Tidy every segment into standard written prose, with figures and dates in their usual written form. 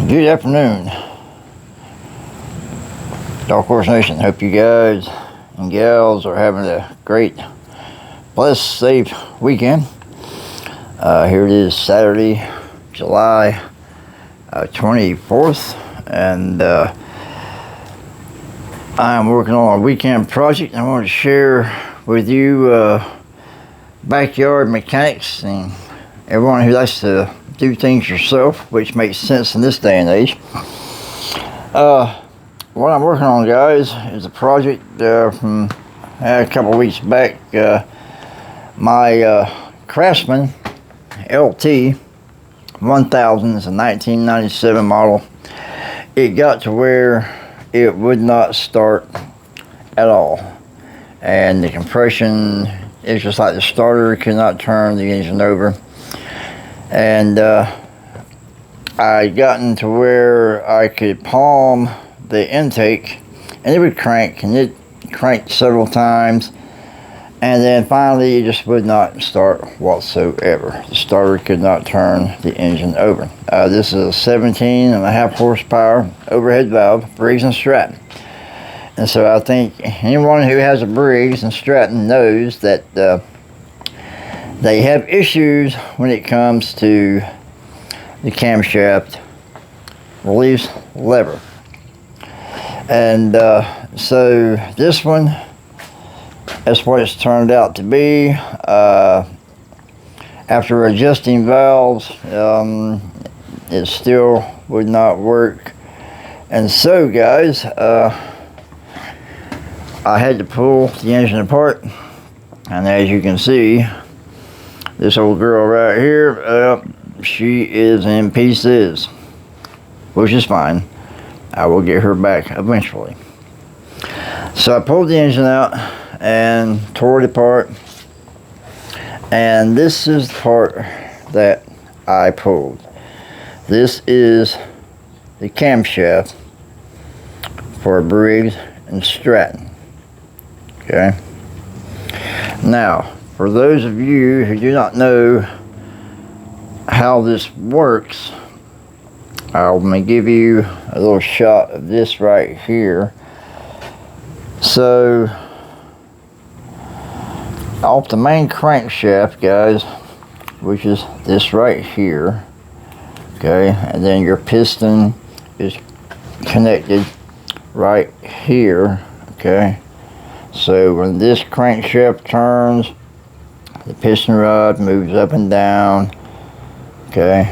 Good afternoon, Dark Horse Nation. Hope you guys and gals are having a great, blessed, safe weekend. Here it is, Saturday, July 24th, and I'm working on a weekend project. I want to share with you backyard mechanics and everyone who likes to do things yourself, which makes sense in this day and age. What I'm working on, guys, is a project from a couple weeks back. My Craftsman LT 1000 is a 1997 model. It got to where it would not start at all, and the compression is just like the starter could not turn the engine over. And I gotten to where I could palm the intake and it would crank, and it cranked several times, and then finally it just would not start whatsoever. The starter could not turn the engine over. This is a 17.5 horsepower overhead valve, Briggs and Stratton. And so I think anyone who has a Briggs and Stratton knows that they have issues when it comes to the camshaft release lever. And so this one, that's what it's turned out to be. After adjusting valves, it still would not work. And so, guys, I had to pull the engine apart, and as you can see, this old girl right here, she is in pieces, which is fine. I will get her back eventually. So I pulled the engine out and tore it apart, and this is the part that I pulled. This is the camshaft for a Briggs and Stratton. Okay. Now, for those of you who do not know how this works, I'm going to give you a little shot of this right here. So, off the main crankshaft, guys, which is this right here, okay, and then your piston is connected right here, okay. So when this crankshaft turns, the piston rod moves up and down, okay,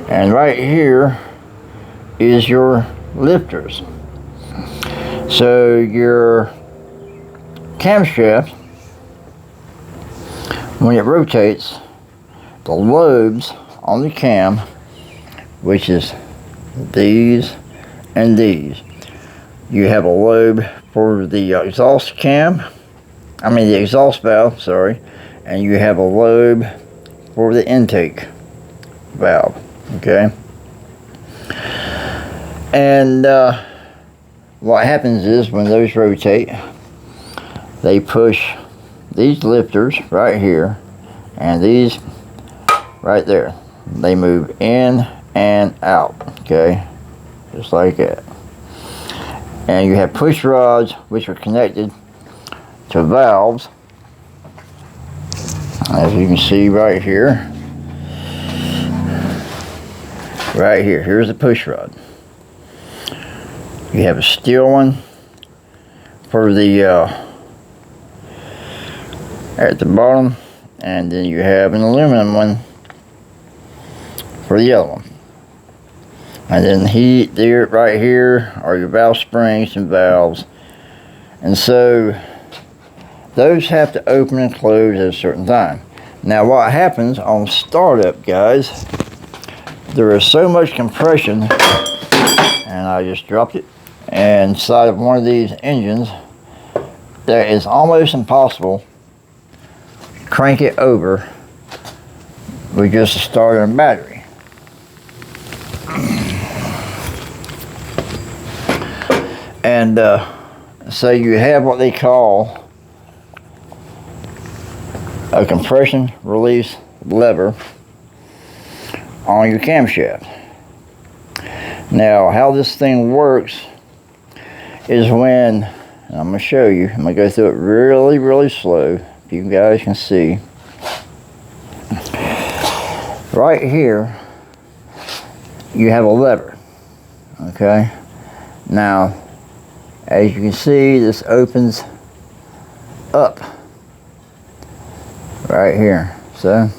and right here is your lifters. So your camshaft, when it rotates, the lobes on the cam, which is these and these, you have a lobe for the exhaust the exhaust valve, sorry, and you have a lobe for the intake valve, okay. And what happens is when those rotate, they push these lifters right here and these right there. They move in and out, okay, just like that. And you have push rods which are connected to valves, as you can see right here. Right here, here's the push rod. You have a steel one for the at the bottom, and then you have an aluminum one for the other one. And then there, right here, are your valve springs and valves. And so those have to open and close at a certain time. Now what happens on startup, guys, there is so much compression, and I just dropped it, inside of one of these engines that it's almost impossible to crank it over with just a starter and battery. And so you have what they call a compression release lever on your camshaft. Now, how this thing works is when, and I'm going to show you, I'm going to go through it really, really slow, if you guys can see. Right here, you have a lever, okay? Now, as you can see, this opens up right here. So,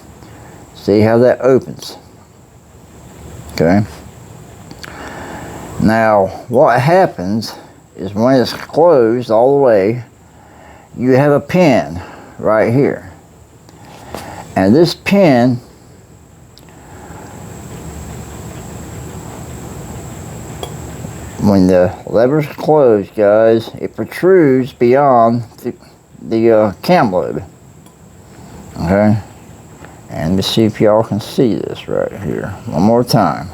see how that opens, okay? Now, what happens is when it's closed all the way, you have a pin right here. And this pin when the lever's closed, guys, it protrudes beyond the cam lobe. Okay? And let's see if y'all can see this right here. One more time.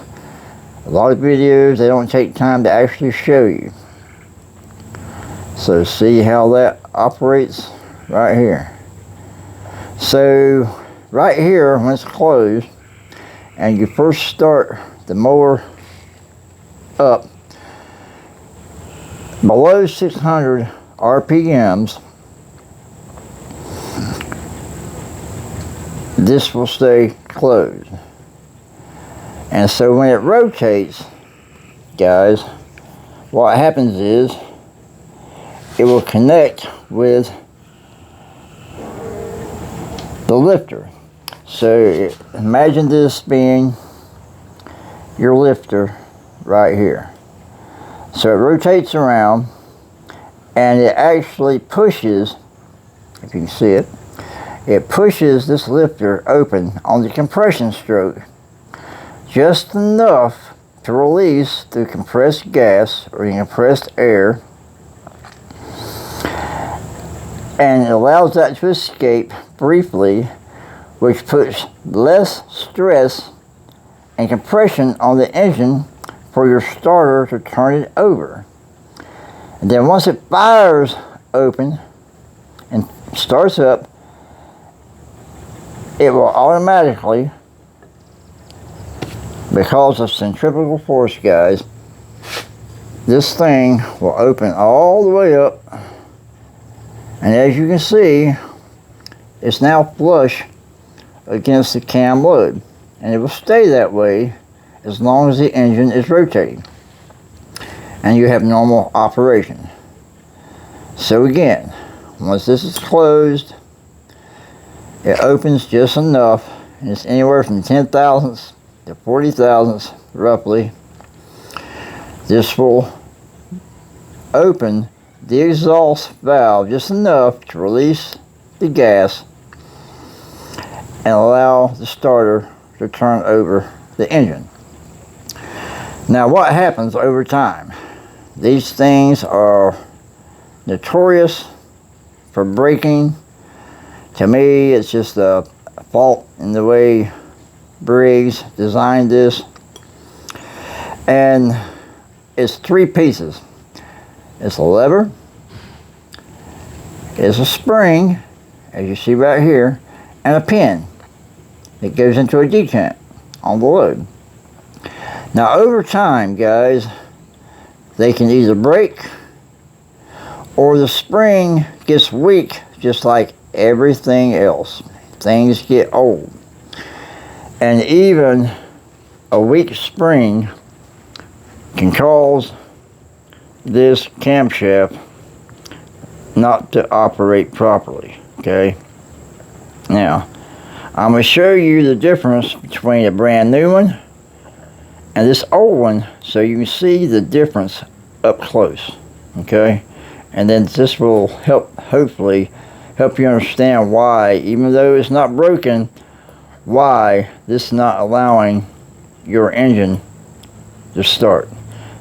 A lot of videos, they don't take time to actually show you. So see how that operates right here. So right here, when it's closed, and you first start the mower up, below 600 RPMs, this will stay closed. And so when it rotates, guys, what happens is it will connect with the lifter. So imagine this being your lifter right here. So it rotates around and it actually pushes, if you can see it, it pushes this lifter open on the compression stroke just enough to release the compressed gas or the compressed air, and it allows that to escape briefly, which puts less stress and compression on the engine for your starter to turn it over. And then once it fires open and starts up, it will automatically, because of centrifugal force, guys, this thing will open all the way up, and as you can see, it's now flush against the cam lobe, and it will stay that way as long as the engine is rotating and you have normal operation. So again, once this is closed, it opens just enough, and it's anywhere from 10 thousandths to 40 thousandths roughly. This will open the exhaust valve just enough to release the gas and allow the starter to turn over the engine. Now what happens over time? These things are notorious for breaking. To me, it's just a fault in the way Briggs designed this. And it's three pieces. It's a lever, it's a spring, as you see right here, and a pin that goes into a detent on the load. Now over time, guys, they can either break or the spring gets weak, just like everything else. Things get old. And even a weak spring can cause this camshaft not to operate properly, okay? Now, I'm going to show you the difference between a brand new one and this old one so you can see the difference up close, okay? And then this will hopefully help you understand why, even though it's not broken, why this is not allowing your engine to start.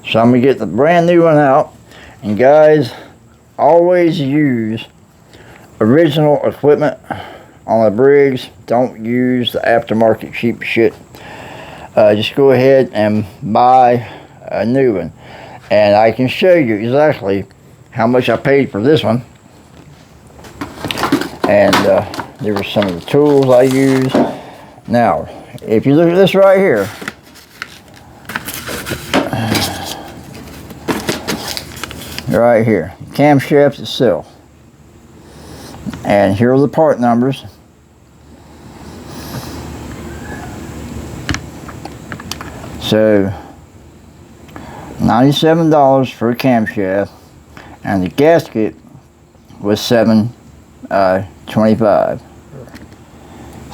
So I'm going to get the brand new one out, and guys, always use original equipment on a Briggs. Don't use the aftermarket cheap shit. Just go ahead and buy a new one, and I can show you exactly how much I paid for this one. And there were some of the tools I used. Now, if you look at this right here, right here, camshaft itself. And here are the part numbers. So $97 for a camshaft, and the gasket was $7.25.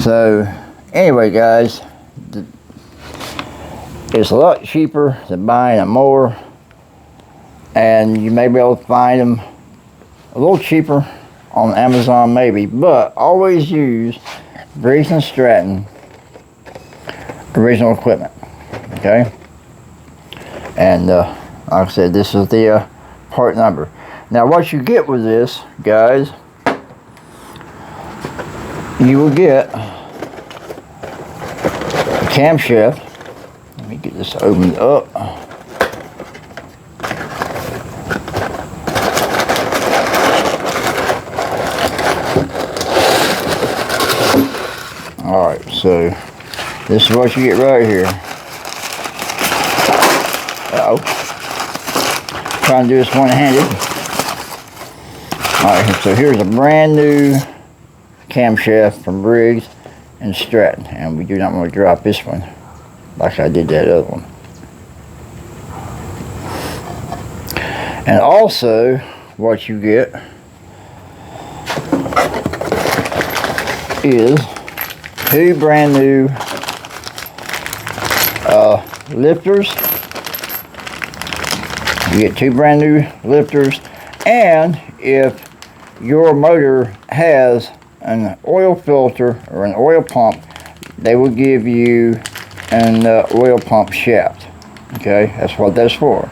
So anyway, guys, it's a lot cheaper than buying a mower, and you may be able to find them a little cheaper on Amazon maybe, but always use Briggs and Stratton original equipment. Okay, and like I said, this is the part number. Now what you get with this, guys, you will get a camshaft. Let me get this opened up. Alright, so this is what you get right here. Uh-oh. Trying to do this one-handed. Alright, so here's a brand new camshaft from Briggs and Stratton. And we do not want to drop this one like I did that other one. And also, what you get is two brand new lifters. You get two brand new lifters, and if your motor has an oil filter or an oil pump, they will give you an oil pump shaft. Okay, that's what that's for.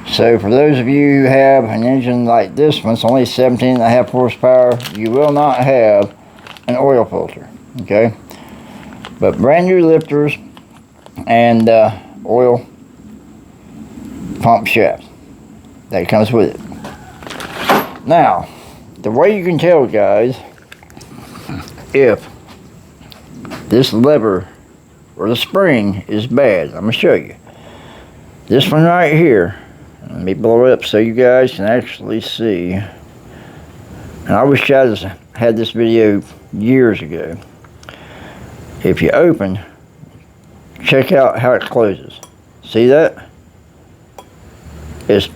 So for those of you who have an engine like this one, it's only 17.5 horsepower, you will not have an oil filter. Okay, but brand new lifters and oil pump shaft that comes with it. Now, the way you can tell, guys, if this lever or the spring is bad, I'm going to show you. This one right here, let me blow it up so you guys can actually see. And I wish I had this video years ago. If you open, check out how it closes. See that? It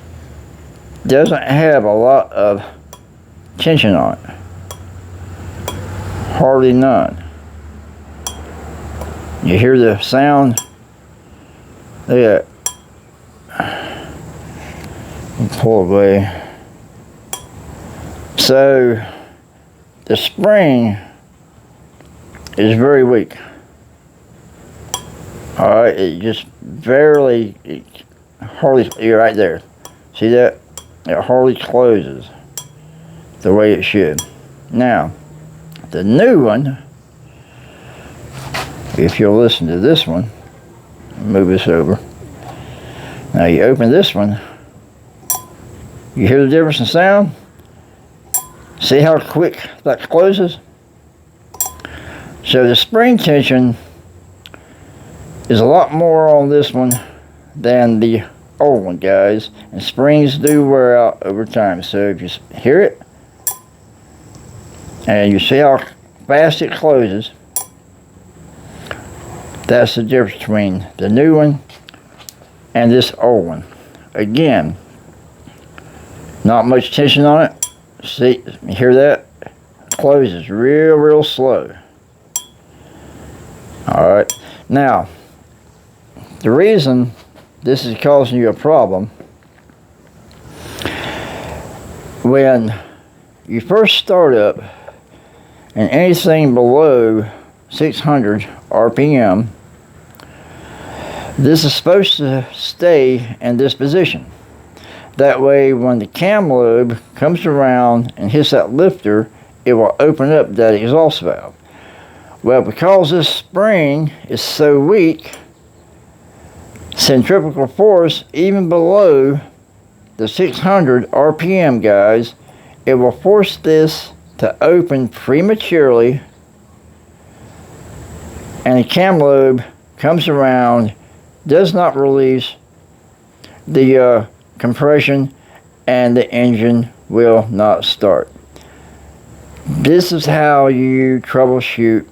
doesn't have a lot of tension on it. Hardly none. You hear the sound? Look at that. Pull away. So the spring is very weak. Alright, it just barely, hardly, you're right there. See that? It hardly closes the way it should. Now, the new one, if you'll listen to this one, move this over. Now you open this one, you hear the difference in sound? See how quick that closes? So the spring tension is a lot more on this one than the old one, guys. And springs do wear out over time. So if you hear it, and you see how fast it closes, that's the difference between the new one and this old one. Again, not much tension on it. See, you hear that? It closes real slow. Alright, now the reason this is causing you a problem, when you first start up and anything below 600 RPM, this is supposed to stay in this position. That way when the cam lobe comes around and hits that lifter, it will open up that exhaust valve. Well, because this spring is so weak, centrifugal force, even below the 600 RPM, guys, it will force this to open prematurely, and the cam lobe comes around, does not release the compression, and the engine will not start. This is how you troubleshoot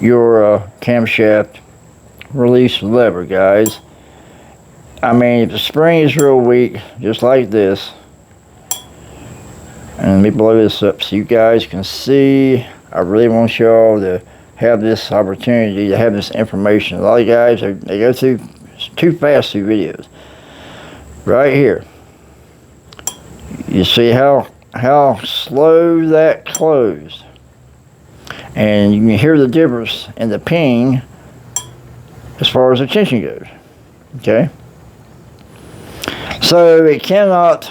your camshaft release lever, guys. I mean, if the spring is real weak, just like this, and let me blow this up so you guys can see. I really want y'all to have this opportunity to have this information. A lot of guys, they go too fast through videos. Right here, you see how slow that closed, and you can hear the difference in the ping as far as the tension goes. Okay, so it cannot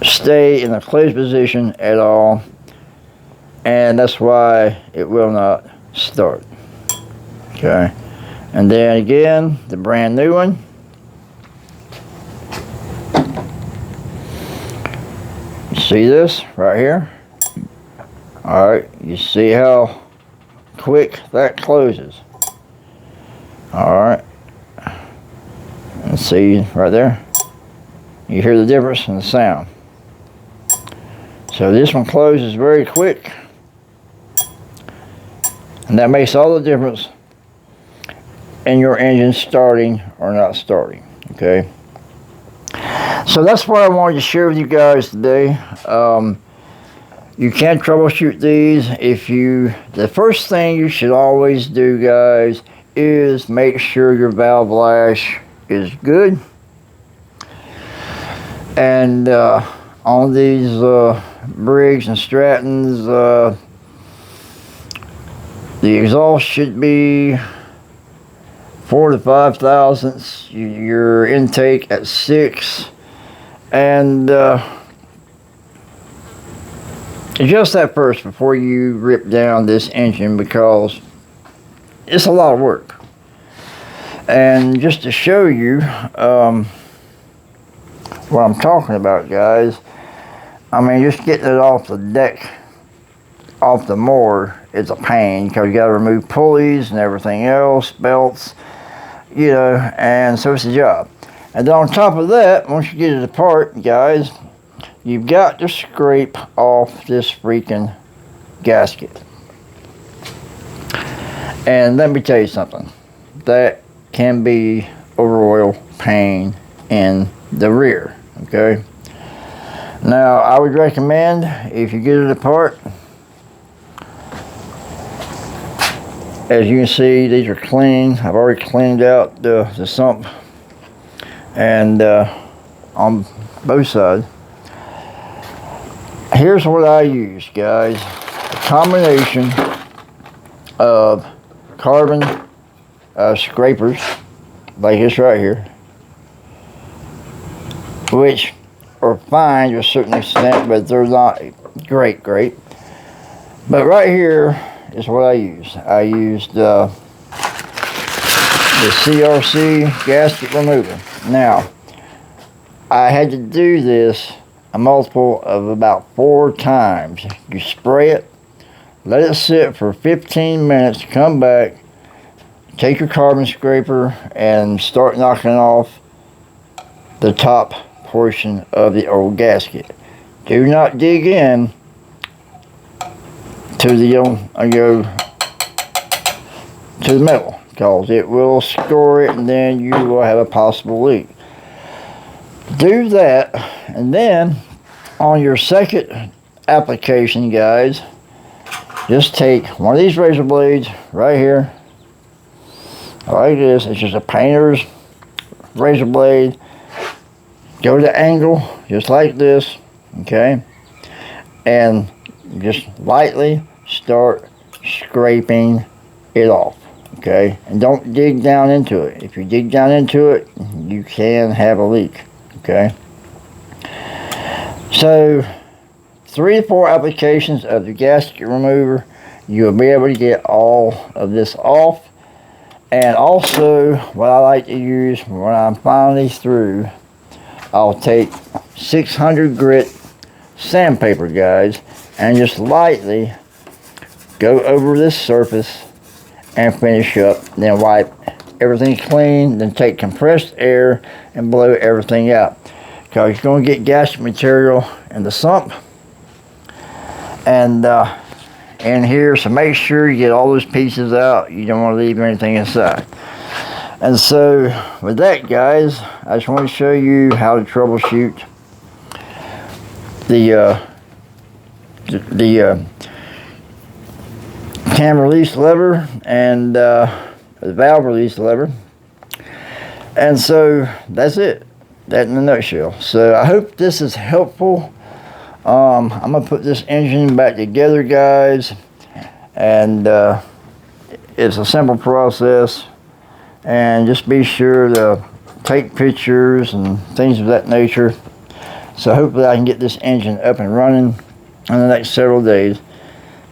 stay in a closed position at all, and that's why it will not start. Okay, and then again, the brand new one. You see this right here? All right, you see how quick that closes. All right, and see right there, you hear the difference in the sound. So this one closes very quick, and that makes all the difference in your engine starting or not starting. Okay, so that's what I wanted to share with you guys today. You can troubleshoot these. The first thing you should always do, guys, is make sure your valve lash is good. And on these Briggs and Strattons, the exhaust should be 4 to 5 thousandths. Your intake at 6, and adjust that first before you rip down this engine, because it's a lot of work. And just to show you what I'm talking about, guys, I mean, just getting it off the deck, off the mower, is a pain, because you got to remove pulleys and everything else, belts, you know, and so it's a job. And then on top of that, once you get it apart, guys, you've got to scrape off this freaking gasket. And let me tell you something, that can be a royal pain in the rear. Okay, now I would recommend, if you get it apart, as you can see, these are clean. I've already cleaned out the sump, and on both sides. Here's what I use, guys: a combination of carbon scrapers like this right here, which are fine to a certain extent, but they're not great. But right here is what I use. I used the CRC gasket remover. Now, I had to do this a multiple of about 4 times. You spray it, let it sit for 15 minutes, come back, take your carbon scraper and start knocking off the top portion of the old gasket. Do not dig in to the metal, because it will score it, and then you will have a possible leak. Do that, and then on your second application, guys, just take one of these razor blades right here, like this. It's just a painter's razor blade. Go to angle, just like this, okay? And just lightly start scraping it off, okay? And don't dig down into it. If you dig down into it, you can have a leak, okay? So 3 to 4 applications of the gasket remover, you'll be able to get all of this off. And also, what I like to use when I'm finally through, I'll take 600 grit sandpaper, guys, and just lightly go over this surface and finish up, then wipe everything's clean, then take compressed air and blow everything out. Because you're going to get gasket material in the sump and in here, so make sure you get all those pieces out. You don't want to leave anything inside. And so with that, guys, I just want to show you how to troubleshoot the cam release lever and the valve release lever. And so that's it, that in a nutshell. So I hope this is helpful. I'm gonna put this engine back together, guys, and it's a simple process. And just be sure to take pictures and things of that nature. So hopefully I can get this engine up and running in the next several days.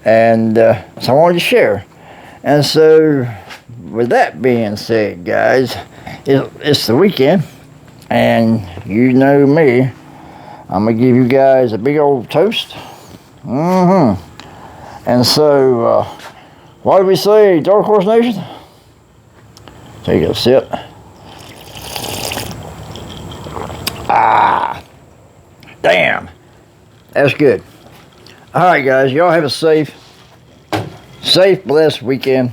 And so I wanted to share. And so with that being said, guys, it's the weekend, and you know me, I'm gonna give you guys a big old toast. And so what do we say, Dark Horse Nation? Take a sip. Damn, that's good. All right, guys, y'all have a safe, blessed weekend.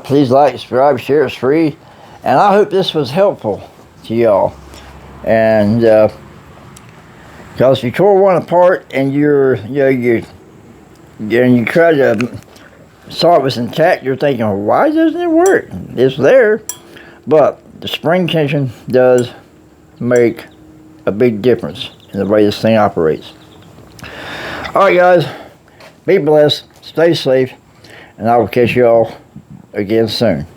Please like, subscribe, share. It's free, and I hope this was helpful to y'all. And because if you tore one apart and you try to saw it was intact, you're thinking, well, why doesn't it work? It's there, but the spring tension does make a big difference in the way this thing operates. All right, guys, be blessed, stay safe, and I will catch you all again soon.